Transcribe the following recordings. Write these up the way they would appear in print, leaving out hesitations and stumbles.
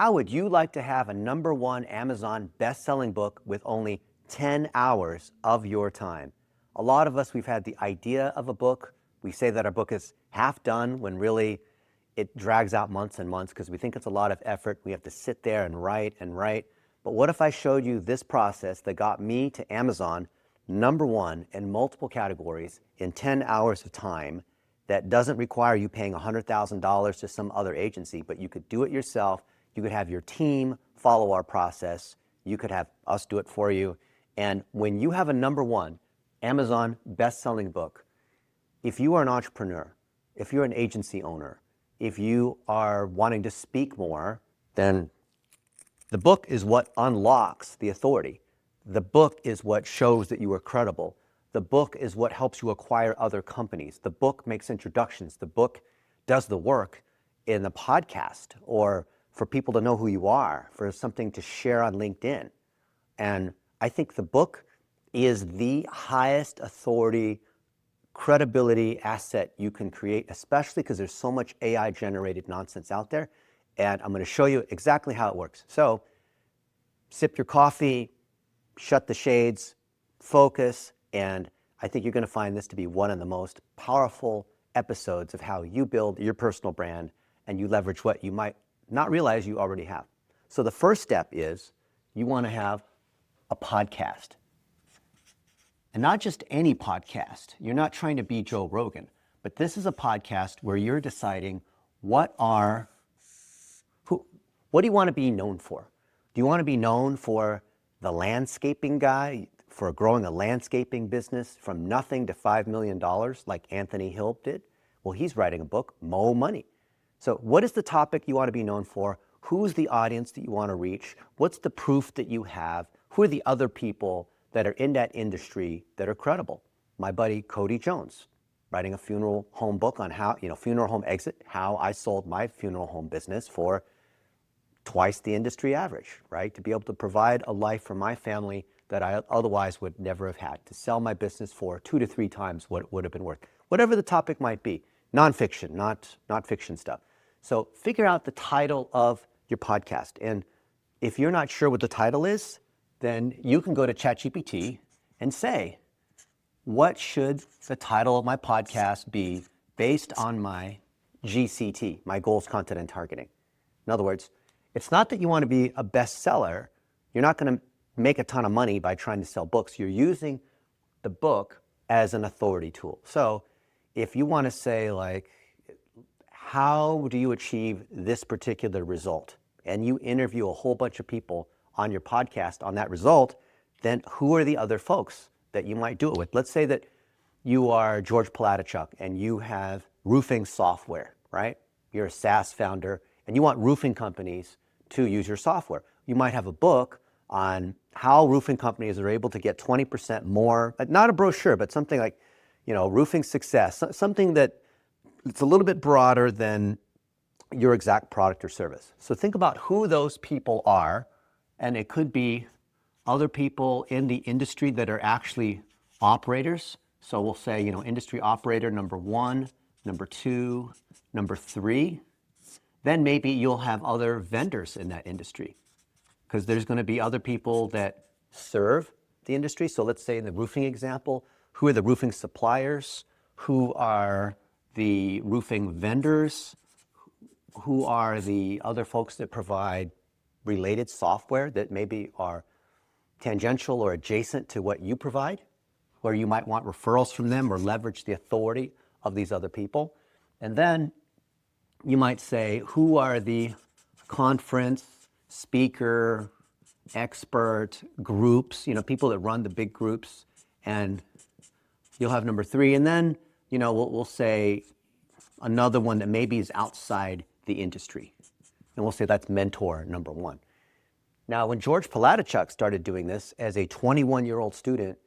How would you like to have a #1 Amazon best-selling book with only 10 hours of your time? A lot of us, we've had the idea of a book. We say that our book is half done when really it drags out months and months because we think it's a lot of effort. We have to sit there and write and write. But what if I showed you this process that got me to Amazon #1 in multiple categories in 10 hours of time that doesn't require you paying $100,000 to some other agency, but you could do it yourself. You could have your team follow our process. You could have us do it for you. And when you have a #1 Amazon best-selling book, if you are an entrepreneur, if you're an agency owner, if you are wanting to speak more, then the book is what unlocks the authority. The book is what shows that you are credible. The book is what helps you acquire other companies. The book makes introductions. The book does the work in the podcast or for people to know who you are, for something to share on LinkedIn. And I think the book is the highest authority, credibility asset you can create, especially because there's so much AI generated nonsense out there. And I'm going to show you exactly how it works. So sip your coffee, shut the shades, focus, and I think you're going to find this to be one of the most powerful episodes of how you build your personal brand and you leverage what you might not realize you already have. So the first step is you want to have a podcast. And not just any podcast. You're not trying to be Joe Rogan, but this is a podcast where you're deciding what do you want to be known for? Do you want to be known for the landscaping guy, for growing a landscaping business from nothing to $5 million like Anthony Hill did? Well, he's writing a book, Mo Money. So what is the topic you want to be known for? Who's the audience that you want to reach? What's the proof that you have? Who are the other people that are in that industry that are credible? My buddy Cody Jones, writing a funeral home book on how, funeral home exit, how I sold my funeral home business for twice the industry average, right? To be able to provide a life for my family that I otherwise would never have had, to sell my business for 2 to 3 times what it would have been worth. Whatever the topic might be, nonfiction, not fiction stuff. So figure out the title of your podcast. And if you're not sure what the title is, then you can go to ChatGPT and say, what should the title of my podcast be based on my GCT, my goals, content, and targeting? In other words, it's not that you want to be a bestseller. You're not going to make a ton of money by trying to sell books. You're using the book as an authority tool. So if you want to say like, how do you achieve this particular result? And you interview a whole bunch of people on your podcast on that result, then who are the other folks that you might do it with? Let's say that you are George Palatachuk and you have roofing software, right? You're a SaaS founder and you want roofing companies to use your software. You might have a book on how roofing companies are able to get 20% more, not a brochure, but something like, roofing success, something that it's a little bit broader than your exact product or service. So think about who those people are, and it could be other people in the industry that are actually operators. So we'll say, industry operator #1, #2, #3. Then maybe you'll have other vendors in that industry because there's going to be other people that serve the industry. So let's say in the roofing example, who are the roofing suppliers? Who are the roofing vendors? Who are the other folks that provide related software that maybe are tangential or adjacent to what you provide, where you might want referrals from them or leverage the authority of these other people? And then you might say, who are the conference, speaker, expert groups, people that run the big groups, and you'll have #3. And then, we'll say another one that maybe is outside the industry. And we'll say that's mentor #1. Now, when George Palatachuk started doing this as a 21-year-old student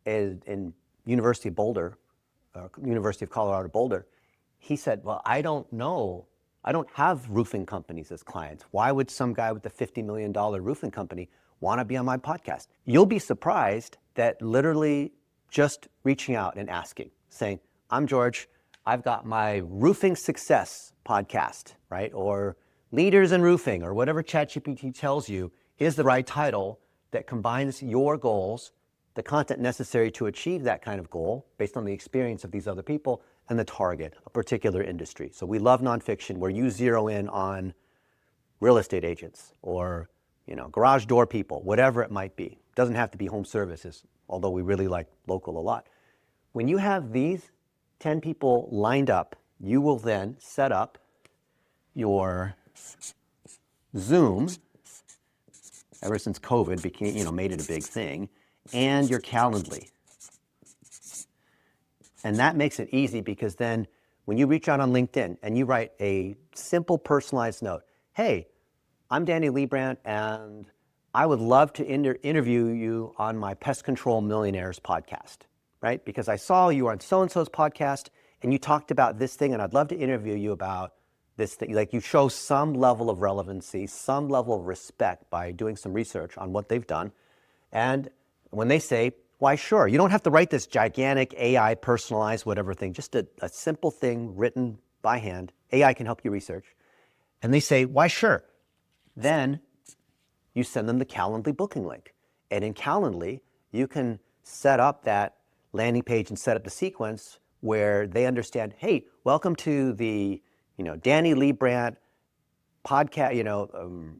in University of Colorado Boulder, he said, well, I don't know. I don't have roofing companies as clients. Why would some guy with a $50 million roofing company want to be on my podcast? You'll be surprised that literally just reaching out and asking, saying, I'm George, I've got my roofing success podcast, right? Or Leaders in Roofing or whatever ChatGPT tells you is the right title that combines your goals, the content necessary to achieve that kind of goal based on the experience of these other people, and the target, a particular industry. So we love nonfiction where you zero in on real estate agents or garage door people, whatever it might be. Doesn't have to be home services, although we really like local a lot. When you have these 10 people lined up, you will then set up your Zoom, ever since COVID became, made it a big thing, and your Calendly. And that makes it easy because then when you reach out on LinkedIn and you write a simple personalized note, hey, I'm Danny Liebrandt and I would love to interview you on my Pest Control Millionaires podcast, right? Because I saw you on so-and-so's podcast and you talked about this thing and I'd love to interview you about this thing. Like you show some level of relevancy, some level of respect by doing some research on what they've done. And when they say, why, sure, you don't have to write this gigantic AI personalized whatever thing, just a simple thing written by hand. AI can help you research. And they say, why, sure. Then you send them the Calendly booking link. And in Calendly, you can set up that landing page and set up the sequence where they understand, hey, welcome to the Danny Liebrandt podcast,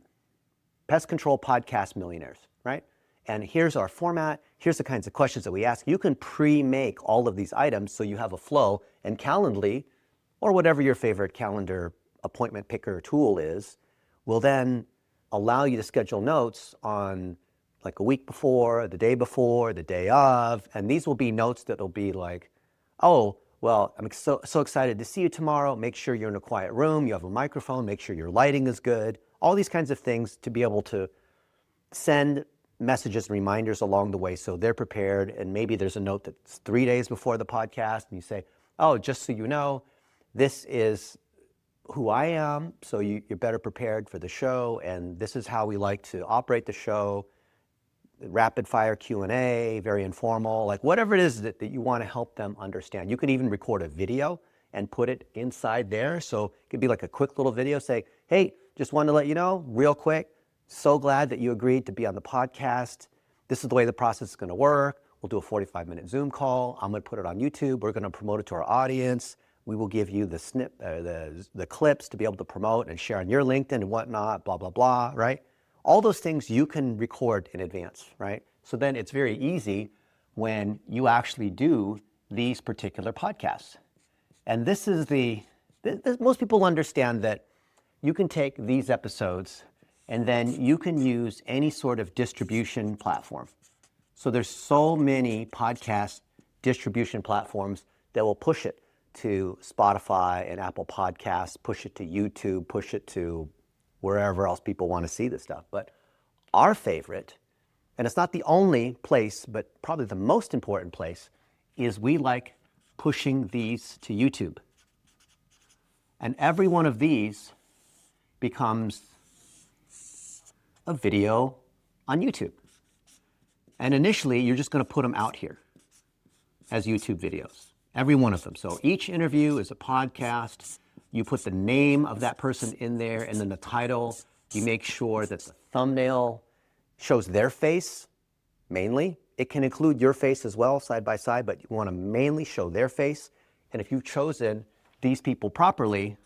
Pest Control Podcast Millionaires, right? And here's our format. Here's the kinds of questions that we ask. You can pre-make all of these items so you have a flow. And Calendly, or whatever your favorite calendar appointment picker tool is, will then allow you to schedule notes on like a week before, the day of. And these will be notes that will be like, oh, well, I'm so excited to see you tomorrow. Make sure you're in a quiet room. You have a microphone. Make sure your lighting is good. All these kinds of things to be able to send messages and reminders along the way so they're prepared. And maybe there's a note that's 3 days before the podcast and you say, oh, just so you know, this is who I am, so you're better prepared for the show. And this is how we like to operate the show. Rapid fire Q&A, very informal, like whatever it is that you want to help them understand. You can even record a video and put it inside there. So it could be like a quick little video, say, hey, just wanted to let you know real quick, so glad that you agreed to be on the podcast. This is the way the process is going to work. We'll do a 45-minute Zoom call. I'm going to put it on YouTube. We're going to promote it to our audience. We will give you the the clips to be able to promote and share on your LinkedIn and whatnot, blah, blah, blah, right? All those things you can record in advance, right? So then it's very easy when you actually do these particular podcasts. And this is most people understand that you can take these episodes and then you can use any sort of distribution platform. So there's so many podcast distribution platforms that will push it to Spotify and Apple Podcasts, push it to YouTube, push it to wherever else people want to see this stuff. But our favorite, and it's not the only place, but probably the most important place, is we like pushing these to YouTube. And every one of these becomes a video on YouTube. And initially, you're just going to put them out here as YouTube videos, every one of them. So each interview is a podcast. You put the name of that person in there and then the title. You make sure that the thumbnail shows their face mainly. It can include your face as well, side by side, but you want to mainly show their face. And if you've chosen these people properly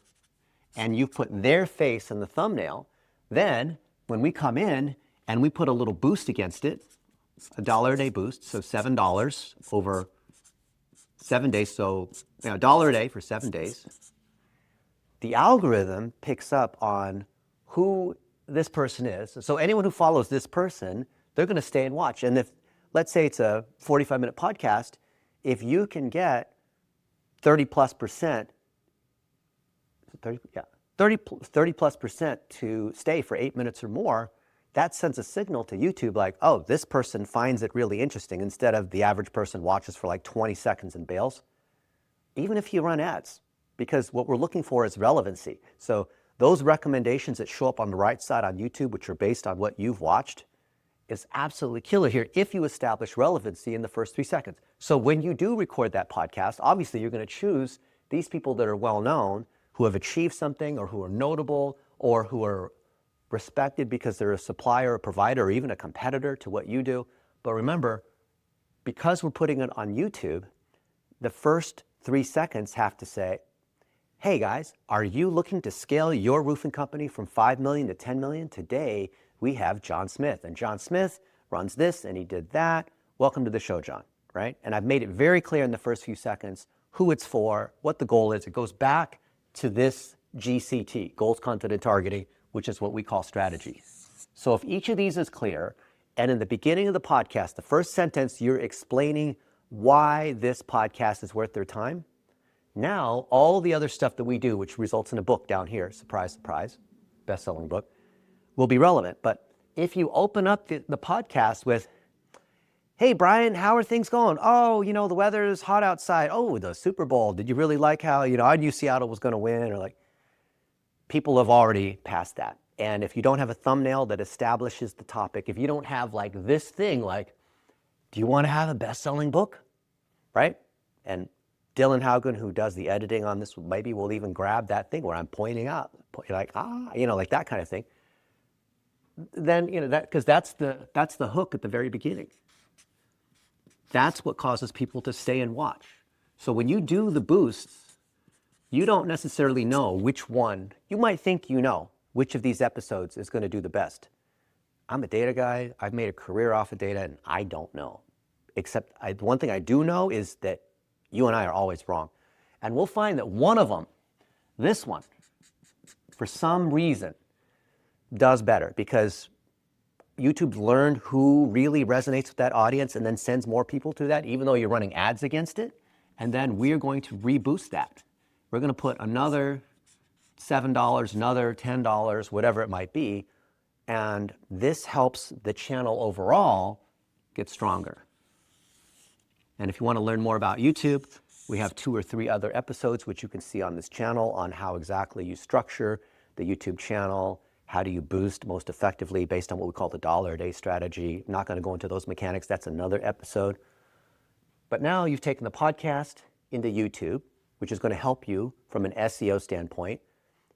and you've put their face in the thumbnail, then when we come in and we put a little boost against it, $1 a day boost, so $7 over 7 days, so $1 a day for 7 days, the algorithm picks up on who this person is. So anyone who follows this person, they're going to stay and watch. And if, let's say it's a 45-minute podcast, if you can get 30 plus percent to stay for 8 minutes or more, that sends a signal to YouTube like, oh, this person finds it really interesting, instead of the average person watches for like 20 seconds and bails. Even if you run ads, because what we're looking for is relevancy. So those recommendations that show up on the right side on YouTube, which are based on what you've watched, is absolutely killer here if you establish relevancy in the first 3 seconds. So when you do record that podcast, obviously you're going to choose these people that are well known, who have achieved something or who are notable, or who are respected because they're a supplier, a provider, or even a competitor to what you do. But remember, because we're putting it on YouTube, the first 3 seconds have to say, hey guys, are you looking to scale your roofing company from 5 million to 10 million? Today, we have John Smith, and John Smith runs this and he did that. Welcome to the show, John, right? And I've made it very clear in the first few seconds who it's for, what the goal is. It goes back to this GCT, goals, content, and targeting, which is what we call strategy. So if each of these is clear, and in the beginning of the podcast, the first sentence, you're explaining why this podcast is worth their time, now all the other stuff that we do, which results in a book down here, surprise, surprise, best-selling book, will be relevant. But if you open up the podcast with, hey, Brian, how are things going? Oh, the weather is hot outside. Oh, the Super Bowl. Did you really like how, I knew Seattle was going to win? Or like, people have already passed that. And if you don't have a thumbnail that establishes the topic, if you don't have like this thing, like, do you want to have a best-selling book? Right? And Dylan Haugen, who does the editing on this, maybe will even grab that thing where I'm pointing out, like, like that kind of thing. Then, that, because that's the hook at the very beginning. That's what causes people to stay and watch. So when you do the boosts, you don't necessarily know which one. You might think you know which of these episodes is going to do the best. I'm a data guy. I've made a career off of data, and I don't know. Except one thing I do know is that you and I are always wrong. And we'll find that one of them, this one, for some reason, does better because YouTube's learned who really resonates with that audience and then sends more people to that, even though you're running ads against it. And then we're going to reboost that. We're going to put another $7, another $10, whatever it might be. And this helps the channel overall get stronger. And if you want to learn more about YouTube, we have 2 or 3 other episodes which you can see on this channel on how exactly you structure the YouTube channel. How do you boost most effectively based on what we call the $1-a-day strategy? I'm not going to go into those mechanics. That's another episode. But now you've taken the podcast into YouTube, which is going to help you from an SEO standpoint,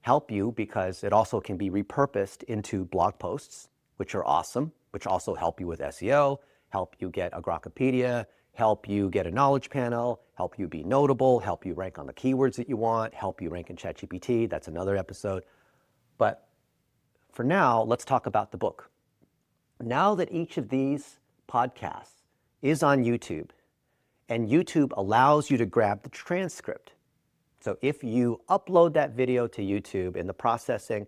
help you because it also can be repurposed into blog posts, which are awesome, which also help you with SEO, help you get a Grokpedia, help you get a knowledge panel, help you be notable, help you rank on the keywords that you want, help you rank in ChatGPT. That's another episode. But for now, let's talk about the book. Now that each of these podcasts is on YouTube, and YouTube allows you to grab the transcript. So if you upload that video to YouTube in the processing,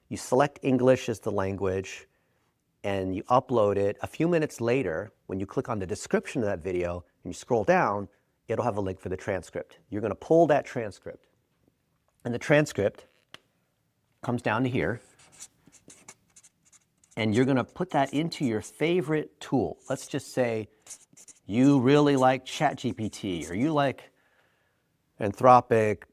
you select English as the language, and you upload it. A few minutes later, when you click on the description of that video and you scroll down, it'll have a link for the transcript. You're going to pull that transcript, and the transcript comes down to here. And you're going to put that into your favorite tool. Let's just say you really like ChatGPT, or you like Anthropic,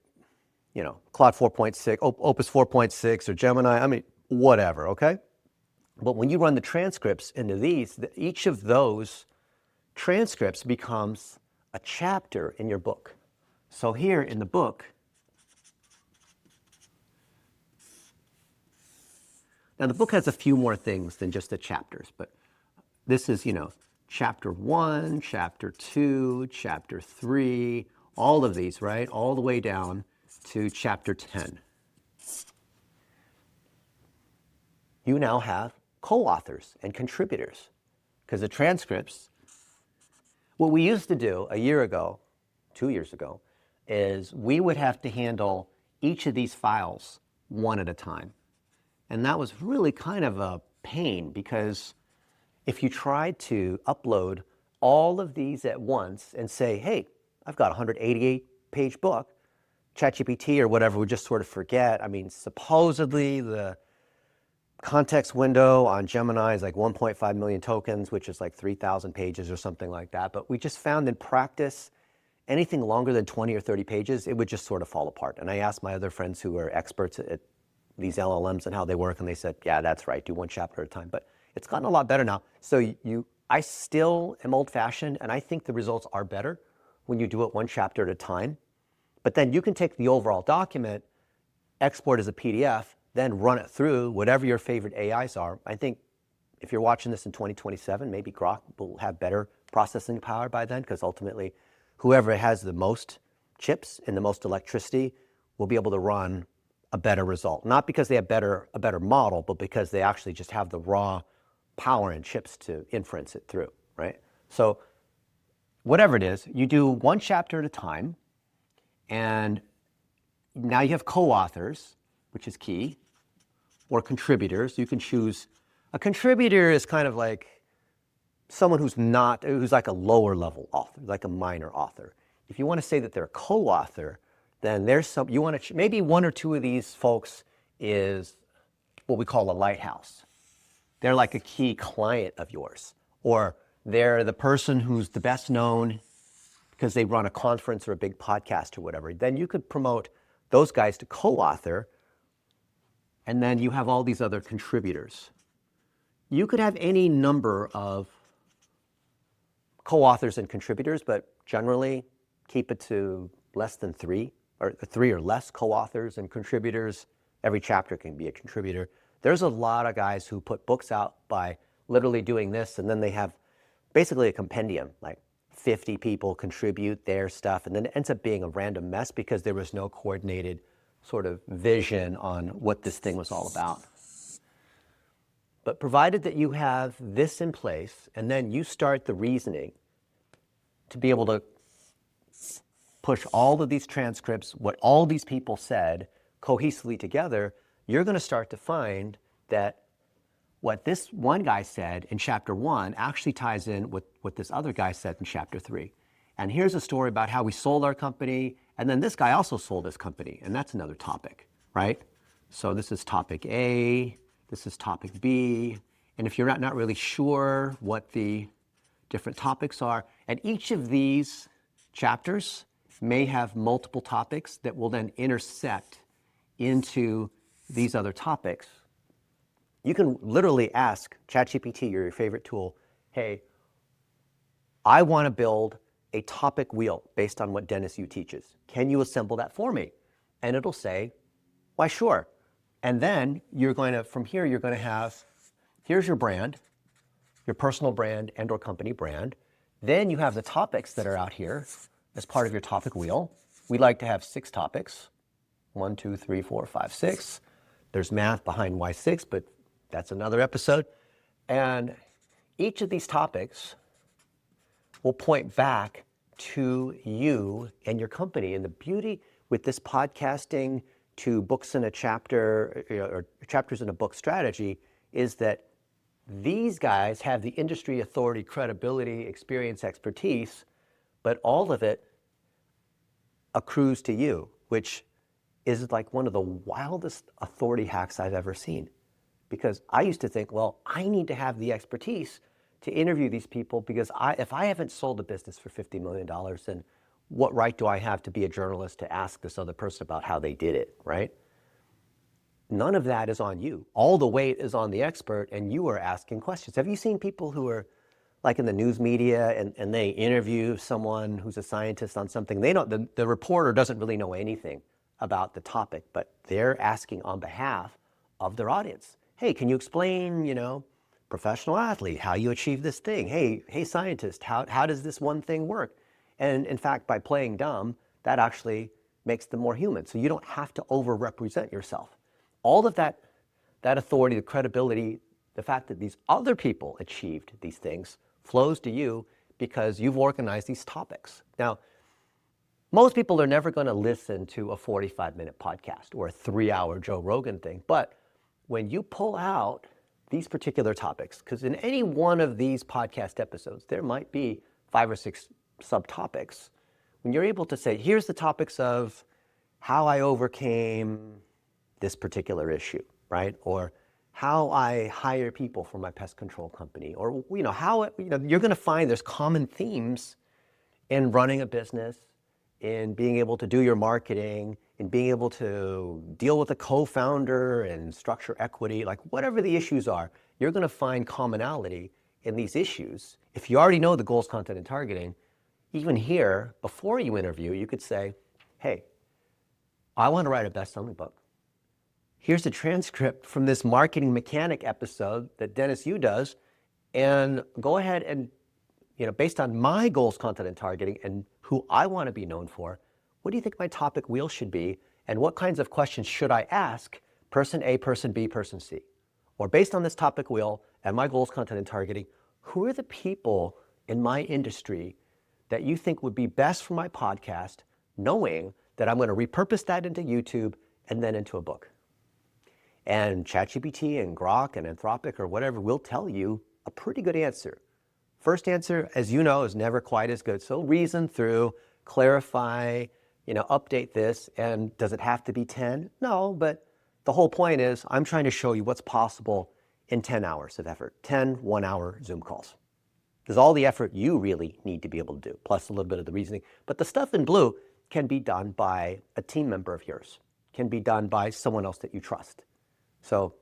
Claude 4.6, Opus 4.6, or Gemini, whatever, okay? But when you run the transcripts into these, each of those transcripts becomes a chapter in your book. So here in the book, now, the book has a few more things than just the chapters, but this is, chapter 1, chapter 2, chapter 3, all of these, right? All the way down to chapter 10. You now have co-authors and contributors because the transcripts, what we used to do a year ago, 2 years ago, is we would have to handle each of these files one at a time. And that was really kind of a pain because if you tried to upload all of these at once and say, hey, I've got a 188-page book, ChatGPT or whatever would just sort of forget. Supposedly the context window on Gemini is like 1.5 million tokens, which is like 3,000 pages or something like that. But we just found in practice, anything longer than 20 or 30 pages, it would just sort of fall apart. And I asked my other friends who are experts at these LLMs and how they work, and they said, yeah, that's right, do one chapter at a time. But it's gotten a lot better now. So I still am old-fashioned, and I think the results are better when you do it one chapter at a time. But then you can take the overall document, export as a PDF, then run it through whatever your favorite AIs are. I think if you're watching this in 2027, maybe Grok will have better processing power by then, because ultimately whoever has the most chips and the most electricity will be able to run a better result. Not because they have a better model, but because they actually just have the raw power and chips to inference it through, right? So whatever it is, you do one chapter at a time, and now you have co-authors, which is key, or contributors. You can choose. A contributor is kind of like someone who's like a lower level author, like a minor author. If you want to say that they're a co-author, then you want to, maybe one or two of these folks is what we call a lighthouse. They're like a key client of yours, or they're the person who's the best known because they run a conference or a big podcast or whatever. Then you could promote those guys to co-author, and then you have all these other contributors. You could have any number of co-authors and contributors, but generally keep it to less than three or less co-authors and contributors. Every chapter can be a contributor. There's a lot of guys who put books out by literally doing this, and then they have basically a compendium, like 50 people contribute their stuff, and then it ends up being a random mess because there was no coordinated sort of vision on what this thing was all about. But provided that you have this in place, and then you start the reasoning to be able to push all of these transcripts, what all these people said, cohesively together, you're going to start to find that what this one guy said in chapter 1 actually ties in with what this other guy said in chapter 3. And here's a story about how we sold our company, and then this guy also sold his company, and that's another topic, right? So this is topic A, this is topic B, and if you're not really sure what the different topics are, and each of these chapters may have multiple topics that will then intersect into these other topics. You can literally ask ChatGPT, your favorite tool, hey, I want to build a topic wheel based on what Dennis Yu teaches. Can you assemble that for me? And it'll say, why, sure. And then from here, you're going to have, here's your brand, your personal brand and or company brand. Then you have the topics that are out here as part of your topic wheel. We like to have 6 topics. 1, 2, 3, 4, 5, 6. There's math behind why 6, but that's another episode. And each of these topics will point back to you and your company. And the beauty with this podcasting to books in a chapter, or chapters in a book strategy, is that these guys have the industry authority, credibility, experience, expertise, but all of it accrues to you, which is like one of the wildest authority hacks I've ever seen. Because I used to think, well, I need to have the expertise to interview these people, because if I haven't sold a business for $50 million, then what right do I have to be a journalist to ask this other person about how they did it, right? None of that is on you. All the weight is on the expert, and you are asking questions. Have you seen people who are like in the news media and they interview someone who's a scientist on something? The reporter doesn't really know anything about the topic, but they're asking on behalf of their audience. Hey, can you explain, professional athlete, how you achieve this thing? Hey, scientist, how does this one thing work? And in fact, by playing dumb, that actually makes them more human. So you don't have to over-represent yourself. All of that authority, the credibility, the fact that these other people achieved these things flows to you because you've organized these topics. Now, most people are never going to listen to a 45-minute podcast or a 3-hour Joe Rogan thing. But when you pull out these particular topics, because in any one of these podcast episodes, there might be 5 or 6 subtopics. When you're able to say, here's the topics of how I overcame this particular issue, right? Or how I hire people for my pest control company, or how you're going to find there's common themes in running a business, in being able to do your marketing, in being able to deal with a co-founder and structure equity, like whatever the issues are, you're going to find commonality in these issues. If you already know the goals, content, and targeting, even here, before you interview, you could say, hey, I want to write a best-selling book. here's a transcript from this marketing mechanic episode that Dennis Yu does, and go ahead and, based on my goals, content, and targeting, and who I want to be known for, what do you think my topic wheel should be, and what kinds of questions should I ask person A, person B, person C? Or based on this topic wheel and my goals, content, and targeting, who are the people in my industry that you think would be best for my podcast, knowing that I'm going to repurpose that into YouTube and then into a book? And ChatGPT and Grok and Anthropic or whatever will tell you a pretty good answer. First answer, as you know, is never quite as good. So reason through, clarify, update this. And does it have to be 10? No, but the whole point is I'm trying to show you what's possible in 10 hours of effort, 10 1-hour Zoom calls. There's all the effort you really need to be able to do, plus a little bit of the reasoning. But the stuff in blue can be done by a team member of yours, can be done by someone else that you trust. So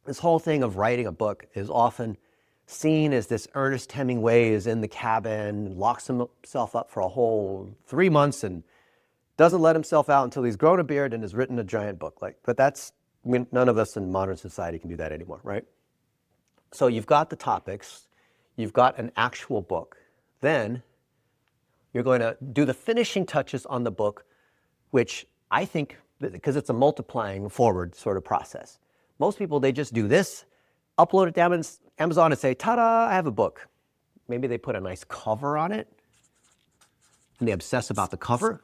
this whole thing of writing a book is often seen as this Ernest Hemingway is in the cabin, locks himself up for a whole 3 months and doesn't let himself out until he's grown a beard and has written a giant book. But none of us in modern society can do that anymore, right? So you've got the topics, you've got an actual book. Then you're going to do the finishing touches on the book, which I think, because it's a multiplying forward sort of process. Most people, they just do this, upload it to Amazon and say, ta-da, I have a book. Maybe they put a nice cover on it and they obsess about the cover.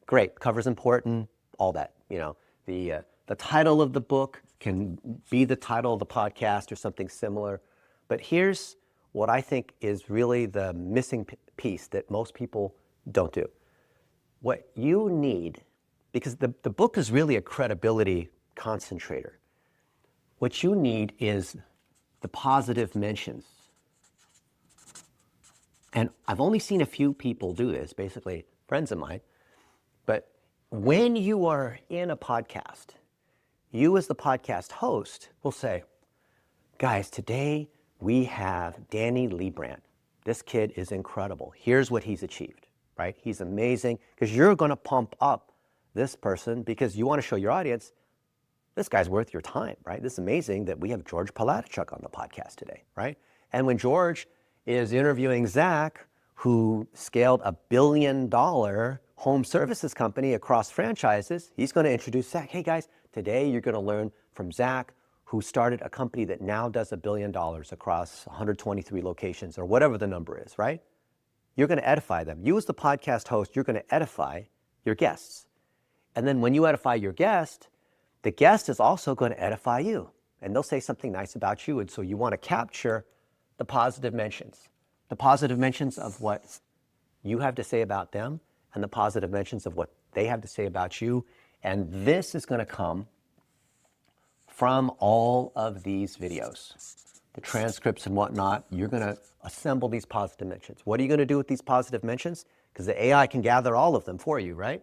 Great, cover's important, all that. The title of the book can be the title of the podcast or something similar. But here's what I think is really the missing piece that most people don't do. What you need, because the book is really a credibility concentrator. What you need is the positive mentions. And I've only seen a few people do this, basically friends of mine. But when you are in a podcast, you as the podcast host will say, guys, today we have Danny Liebrand. This kid is incredible. Here's what he's achieved, right? He's amazing, because you're going to pump up this person because you want to show your audience, this guy's worth your time, right? This is amazing that we have George Palatichuk on the podcast today, right? And when George is interviewing Zach, who scaled $1 billion home services company across franchises, he's going to introduce Zach. Hey guys, today you're going to learn from Zach, who started a company that now does $1 billion across 123 locations or whatever the number is, right? You're going to edify them. You as the podcast host, you're going to edify your guests. And then when you edify your guest, the guest is also going to edify you. And they'll say something nice about you. And so you want to capture the positive mentions. The positive mentions of what you have to say about them and the positive mentions of what they have to say about you. And this is going to come from all of these videos, the transcripts and whatnot. You're going to assemble these positive mentions. What are you going to do with these positive mentions? Because the AI can gather all of them for you, right?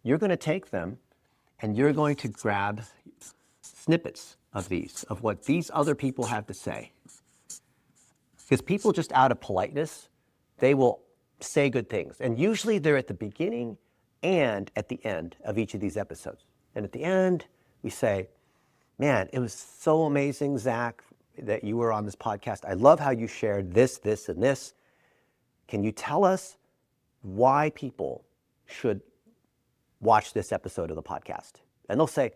You're going to take them and you're going to grab snippets of these, of what these other people have to say. Because people, just out of politeness, they will say good things. And usually they're at the beginning and at the end of each of these episodes. And at the end, we say, man, it was so amazing, Zach, that you were on this podcast. I love how you shared this, this, and this. Can you tell us why people should watch this episode of the podcast? And they'll say,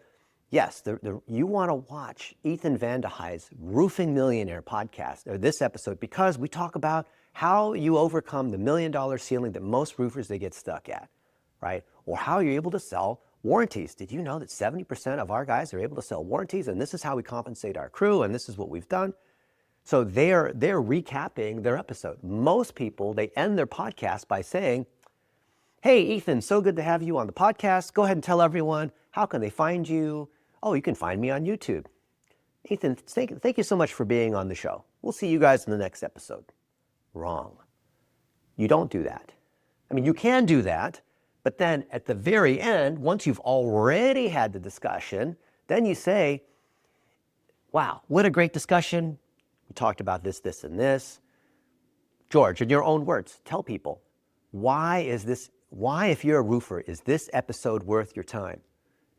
yes, you want to watch Ethan Vandehey's Roofing Millionaire podcast, or this episode, because we talk about how you overcome the $1 million ceiling that most roofers, they get stuck at, right? Or how you're able to sell warranties. Did you know that 70% of our guys are able to sell warranties? And this is how we compensate our crew, and this is what we've done. So they're recapping their episode. Most people, they end their podcast by saying, hey, Ethan, so good to have you on the podcast. Go ahead and tell everyone, how can they find you? Oh, you can find me on YouTube. Ethan, thank you so much for being on the show. We'll see you guys in the next episode. Wrong. You don't do that. I mean, you can do that, but then at the very end, once you've already had the discussion, then you say, wow, what a great discussion. We talked about this, this, and this. George, in your own words, tell people, why, if you're a roofer, is this episode worth your time?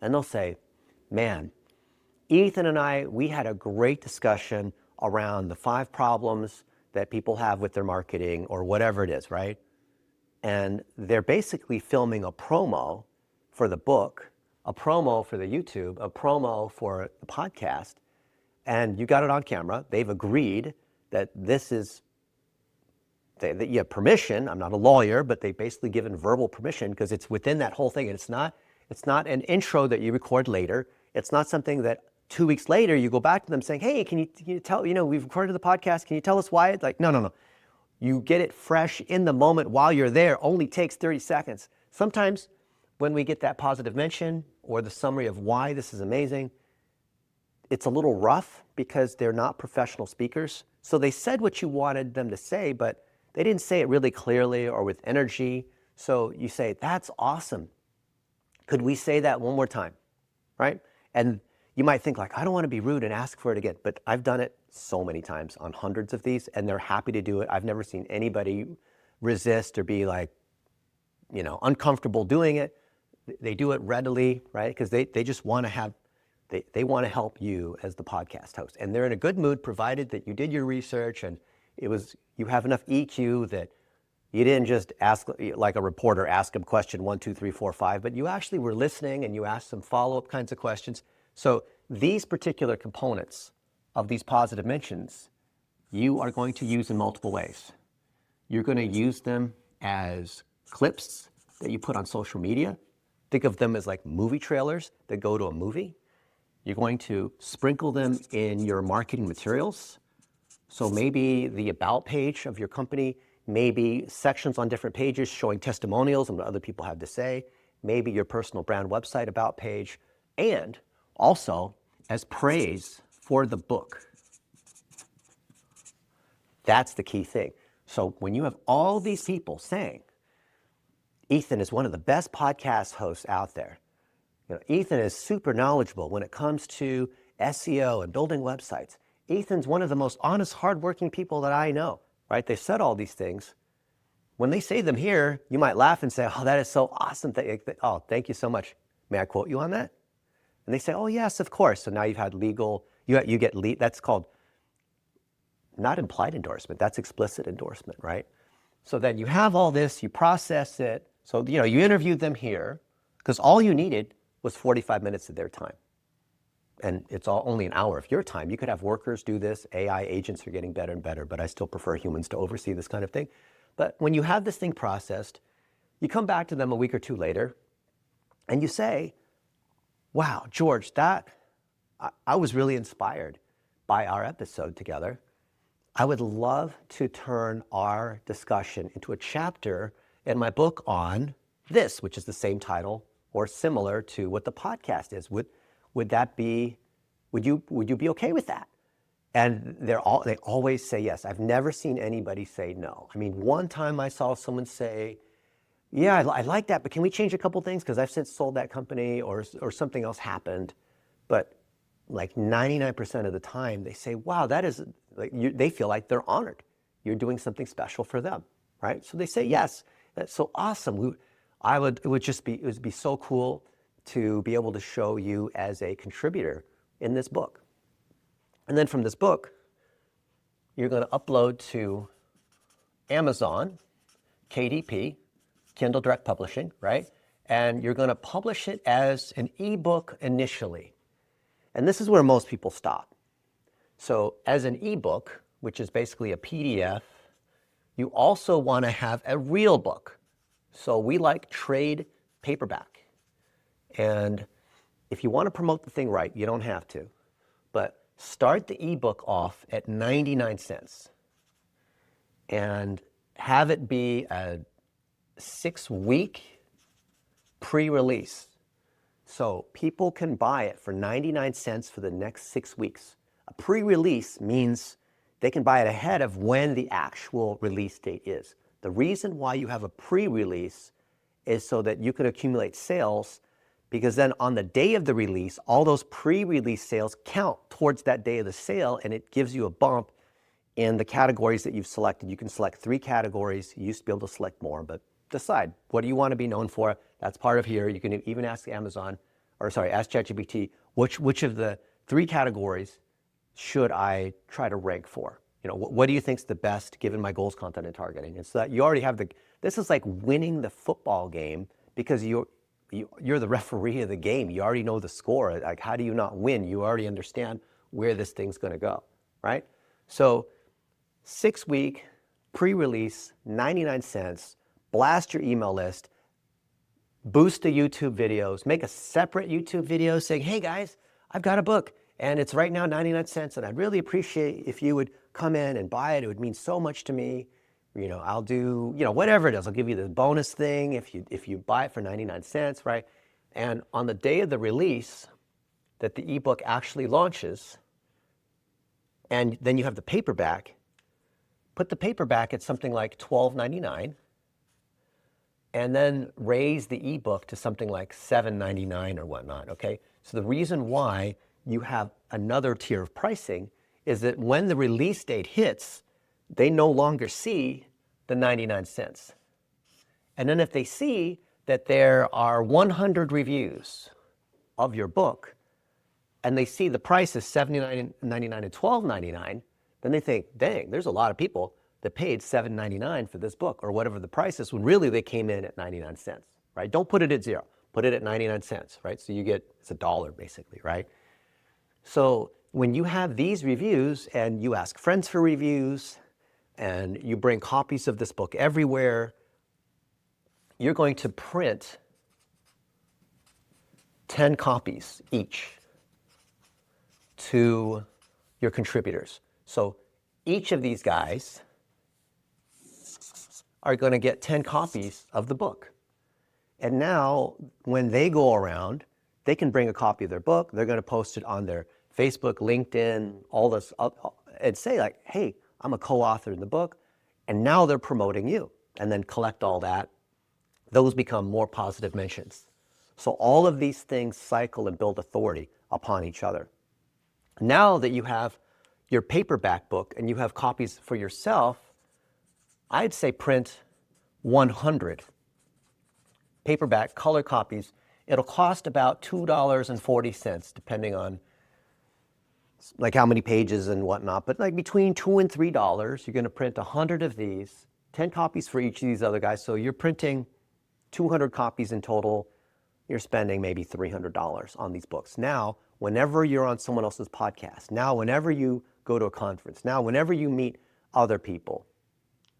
And they'll say, Man, Ethan and I, we had a great discussion around the 5 problems that people have with their marketing or whatever it is, right? And they're basically filming a promo for the book, a promo for the YouTube, a promo for the podcast, and you got it on camera. They've agreed that this is, that you have permission. I'm not a lawyer, but they've basically given verbal permission because it's within that whole thing. And it's not an intro that you record later. It's not something that 2 weeks later you go back to them saying, hey, can you tell, we've recorded the podcast. Can you tell us why? It's like, no. You get it fresh in the moment while you're there. Only takes 30 seconds. Sometimes when we get that positive mention or the summary of why this is amazing, it's a little rough because they're not professional speakers. So they said what you wanted them to say, but they didn't say it really clearly or with energy. So you say, that's awesome. Could we say that one more time, right? And you might think like, I don't want to be rude and ask for it again, but I've done it so many times on hundreds of these and they're happy to do it. I've never seen anybody resist or be like, uncomfortable doing it. They do it readily, right? Because they just want to have, they want to help you as the podcast host. And they're in a good mood provided that you did your research and you have enough EQ that you didn't just ask like a reporter, ask them question 1, 2, 3, 4, 5, but you actually were listening and you asked some follow-up kinds of questions. So these particular components of these positive mentions, you are going to use in multiple ways. You're going to use them as clips that you put on social media. Think of them as like movie trailers that go to a movie. You're going to sprinkle them in your marketing materials. So maybe the about page of your company, maybe sections on different pages showing testimonials and what other people have to say, maybe your personal brand website about page, and also as praise for the book. That's the key thing. So when you have all these people saying, Ethan is one of the best podcast hosts out there. Ethan is super knowledgeable when it comes to SEO and building websites. Ethan's one of the most honest, hardworking people that I know, right? They've said all these things. When they say them here, you might laugh and say, oh, that is so awesome. Oh, thank you so much. May I quote you on that? And they say, oh, yes, of course. So now you've had legal, you get lead, that's called not implied endorsement, that's explicit endorsement, right? So then you have all this, you process it. So, you interviewed them here because all you needed was 45 minutes of their time. And it's only an hour of your time. You could have workers do this. AI agents are getting better and better, but I still prefer humans to oversee this kind of thing. But when you have this thing processed, you come back to them a week or two later and you say, wow, George, I was really inspired by our episode together. I would love to turn our discussion into a chapter in my book on this, which is the same title or similar to what the podcast is. Would you be okay with that? And they always say yes. I've never seen anybody say no. I mean, one time I saw someone say, yeah, I like that, but can we change a couple things? Because I've since sold that company or something else happened. But like 99% of the time they say, wow, that is, they feel like they're honored. You're doing something special for them, right? So they say yes. That's so awesome. It would be so cool to be able to show you as a contributor in this book. And then from this book, you're going to upload to Amazon, KDP, Kindle Direct Publishing, right? And you're going to publish it as an ebook initially. And this is where most people stop. So as an ebook, which is basically a PDF, you also want to have a real book. So we like trade paperback. And if you want to promote the thing right, you don't have to. But start the ebook off at 99 cents and have it be a 6-week pre-release. So people can buy it for 99 cents for the next 6 weeks. A pre-release means they can buy it ahead of when the actual release date is. The reason why you have a pre-release is so that you can accumulate sales, because then on the day of the release, all those pre-release sales count towards that day of the sale, and it gives you a bump in the categories that you've selected. You can select 3 categories. You used to be able to select more, but decide, what do you want to be known for? That's part of here. You can even ask ask ChatGPT, Which of the three categories should I try to rank for? What do you think is the best given my goals, content, and targeting? And so that you already have this is like winning the football game because you're the referee of the game. You already know the score. Like, how do you not win? You already understand where this thing's gonna go, right? So 6-week pre-release, 99 cents, blast your email list, boost the YouTube videos, make a separate YouTube video saying, hey guys, I've got a book and it's right now 99 cents and I'd really appreciate if you would come in and buy it. It would mean so much to me. I'll do, whatever it is. I'll give you the bonus thing if you buy it for 99 cents, right? And on the day of the release that the ebook actually launches, and then you have the paperback, put the paperback at something like $12.99 and then raise the ebook to something like $7.99 or whatnot, okay? So the reason why you have another tier of pricing is that when the release date hits, they no longer see the 99 cents. And then if they see that there are 100 reviews of your book and they see the price is $79.99 and $12.99, then they think, dang, there's a lot of people that paid $7.99 for this book or whatever the price is when really they came in at 99 cents, right? Don't put it at zero, put it at 99 cents, right? So it's $1 basically, right? So when you have these reviews and you ask friends for reviews and you bring copies of this book everywhere, you're going to print 10 copies each to your contributors. So each of these guys are going to get 10 copies of the book. And now when they go around, they can bring a copy of their book. They're going to post it on their Facebook, LinkedIn, all this, and say like, hey, I'm a co-author in the book. And now they're promoting you, and then collect all that. Those become more positive mentions. So all of these things cycle and build authority upon each other. Now that you have your paperback book and you have copies for yourself, I'd say print 100 paperback color copies. It'll cost about $2.40, depending on like how many pages and whatnot, but like between $2 and $3, you're going to print 100 of these, 10 copies for each of these other guys. So you're printing 200 copies in total. You're spending maybe $300 on these books. Now, whenever you're on someone else's podcast, now whenever you go to a conference, now whenever you meet other people,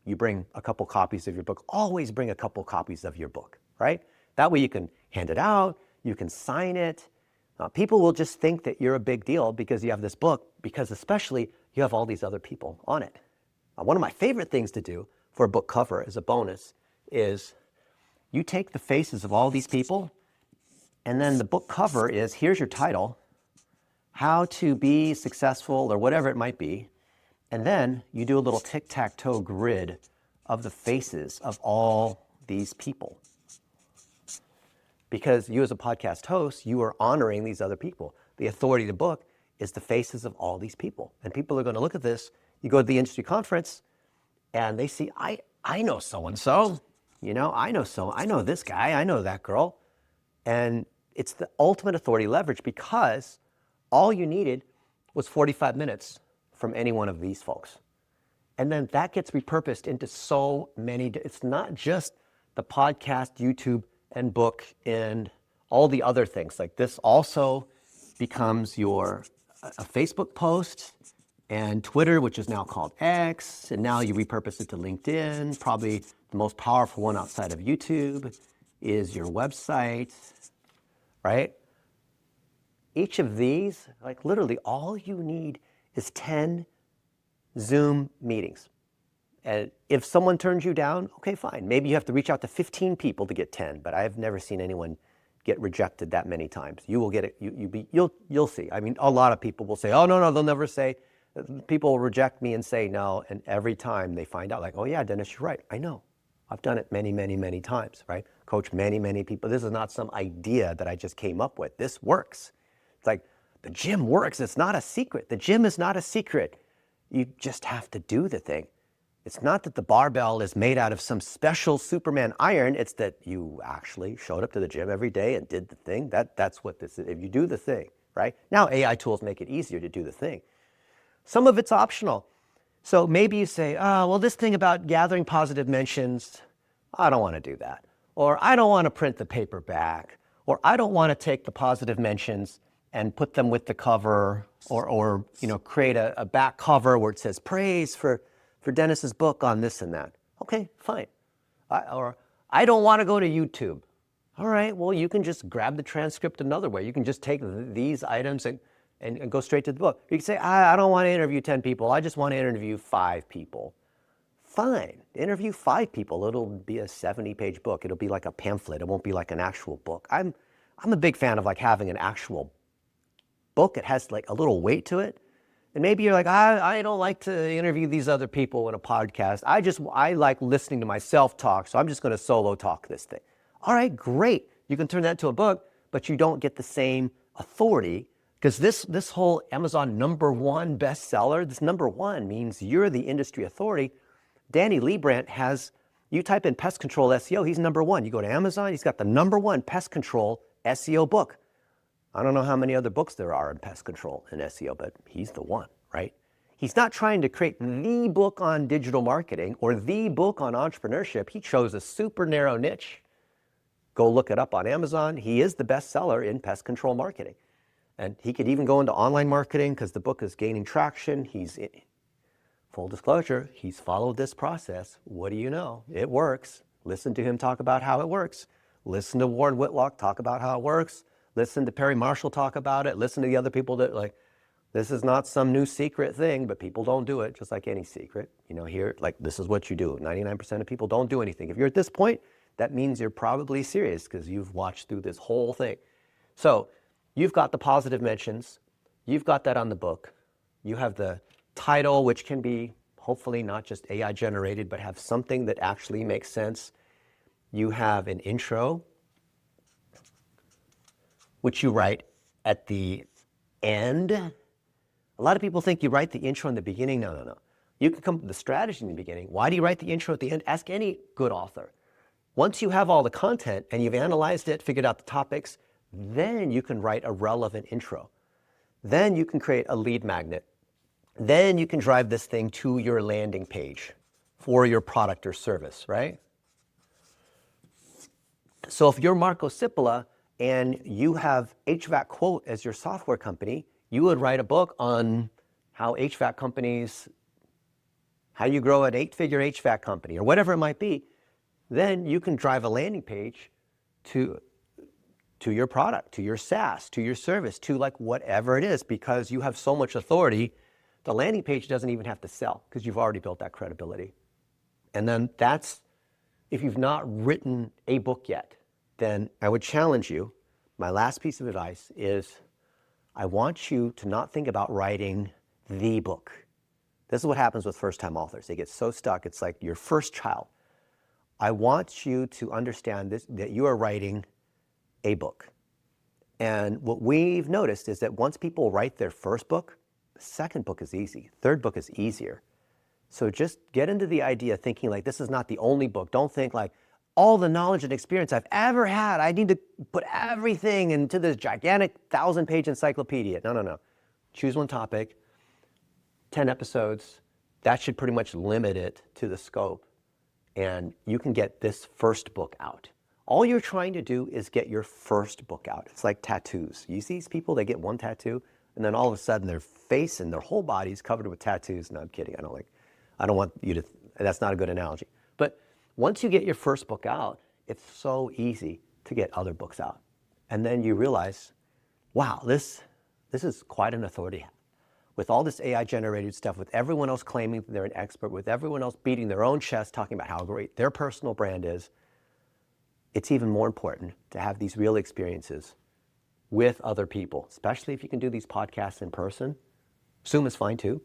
you bring a couple copies of your book. Always bring a couple copies of your book, right? That way you can hand it out, you can sign it. People will just think that you're a big deal because you have this book, because especially you have all these other people on it. One of my favorite things to do for a book cover as a bonus is you take the faces of all these people, and then the book cover is, here's your title, How to Be Successful, or whatever it might be. And then you do a little tic-tac-toe grid of the faces of all these people. Because you as a podcast host, you are honoring these other people. The authority of the book is the faces of all these people. And people are going to look at this. You go to the industry conference and they see, I know so-and-so, I know this guy, I know that girl. And it's the ultimate authority leverage because all you needed was 45 minutes from any one of these folks. And then that gets repurposed into so many, it's not just the podcast, YouTube, and book, and all the other things. Like this also becomes a Facebook post, and Twitter, which is now called X, and now you repurpose it to LinkedIn. Probably the most powerful one outside of YouTube is your website, right? Each of these, like literally all you need is 10 Zoom meetings. And if someone turns you down, okay, fine. Maybe you have to reach out to 15 people to get 10, but I've never seen anyone get rejected that many times. You will get it, you'll see. I mean, a lot of people will say, oh, no, they'll never say, people will reject me and say no, and every time they find out, like, oh yeah, Dennis, you're right, I know. I've done it many, many, many times, right? Coach many, many people. This is not some idea that I just came up with. This works. It's like, the gym works, it's not a secret. The gym is not a secret. You just have to do the thing. It's not that the barbell is made out of some special Superman iron. It's that you actually showed up to the gym every day and did the thing. That's what this is. If you do the thing, right? Now AI tools make it easier to do the thing. Some of it's optional. So maybe you say, oh, well, this thing about gathering positive mentions, I don't want to do that. Or I don't want to print the paperback. Or I don't want to take the positive mentions and put them with the cover, or create a back cover where it says praise for Dennis's book on this and that. Okay, fine. Or I don't want to go to YouTube. All right, well, you can just grab the transcript another way. You can just take these items and go straight to the book. You can say, I don't want to interview 10 people. I just want to interview 5 people. Fine, interview 5 people. It'll be a 70-page book. It'll be like a pamphlet. It won't be like an actual book. I'm a big fan of like having an actual book. It has like a little weight to it. And maybe you're like, I don't like to interview these other people in a podcast. I like listening to myself talk, so I'm just going to solo talk this thing. All right, great. You can turn that into a book, but you don't get the same authority, because this whole Amazon #1 bestseller, this #1 means you're the industry authority. Danny Liebrandt you type in pest control SEO, he's #1. You go to Amazon, he's got the #1 pest control SEO book. I don't know how many other books there are in pest control and SEO, but he's the one, right? He's not trying to create the book on digital marketing or the book on entrepreneurship. He chose a super narrow niche. Go look it up on Amazon. He is the bestseller in pest control marketing. And he could even go into online marketing because the book is gaining traction. Full disclosure, he's followed this process. What do you know? It works. Listen to him talk about how it works. Listen to Warren Whitlock talk about how it works. Listen to Perry Marshall talk about it. Listen to the other people that this is not some new secret thing, but people don't do it, just like any secret. Here, this is what you do. 99% of people don't do anything. If you're at this point, that means you're probably serious because you've watched through this whole thing. So you've got the positive mentions. You've got that on the book. You have the title, which can be hopefully not just AI generated, but have something that actually makes sense. You have an intro, which you write at the end. A lot of people think you write the intro in the beginning. No. You can come up with the strategy in the beginning. Why do you write the intro at the end? Ask any good author. Once you have all the content and you've analyzed it, figured out the topics, then you can write a relevant intro. Then you can create a lead magnet. Then you can drive this thing to your landing page for your product or service, right? So if you're Marco Cipolla and you have HVAC Quote as your software company, you would write a book on how HVAC companies, how you grow an 8-figure HVAC company or whatever it might be. Then you can drive a landing page to your product, to your SaaS, to your service, to whatever it is, because you have so much authority. The landing page doesn't even have to sell because you've already built that credibility. And then if you've not written a book yet, then I would challenge you. My last piece of advice is I want you to not think about writing the book. This is what happens with first-time authors. They get so stuck. It's like your first child. I want you to understand this, that you are writing a book. And what we've noticed is that once people write their first book, the second book is easy. Third book is easier. So just get into the idea thinking this is not the only book. Don't think all the knowledge and experience I've ever had, I need to put everything into this gigantic 1,000-page encyclopedia. No. Choose one topic, 10 episodes. That should pretty much limit it to the scope. And you can get this first book out. All you're trying to do is get your first book out. It's like tattoos. You see these people, they get one tattoo, and then all of a sudden their face and their whole body is covered with tattoos. No, I'm kidding. I don't want you to, that's not a good analogy. But once you get your first book out, it's so easy to get other books out. And then you realize, wow, this is quite an authority. With all this AI-generated stuff, with everyone else claiming that they're an expert, with everyone else beating their own chest, talking about how great their personal brand is, it's even more important to have these real experiences with other people, especially if you can do these podcasts in person. Zoom is fine too,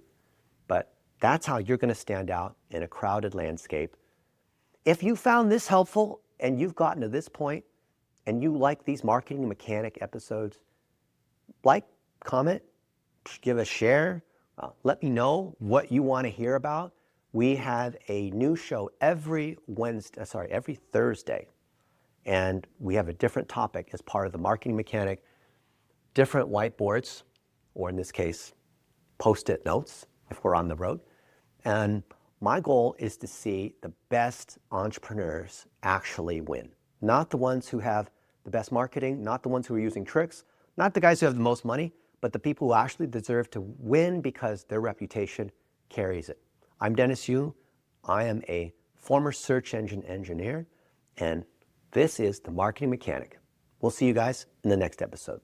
but that's how you're going to stand out in a crowded landscape. If you found this helpful and you've gotten to this point and you like these marketing mechanic episodes, comment, give a share, let me know what you want to hear about. We have a new show every Thursday, and we have a different topic as part of the marketing mechanic. different whiteboards, or in this case, Post-it notes if we're on the road. And my goal is to see the best entrepreneurs actually win. Not the ones who have the best marketing, not the ones who are using tricks, not the guys who have the most money, but the people who actually deserve to win because their reputation carries it. I'm Dennis Yu. I am a former search engine engineer, and this is The Marketing Mechanic. We'll see you guys in the next episode.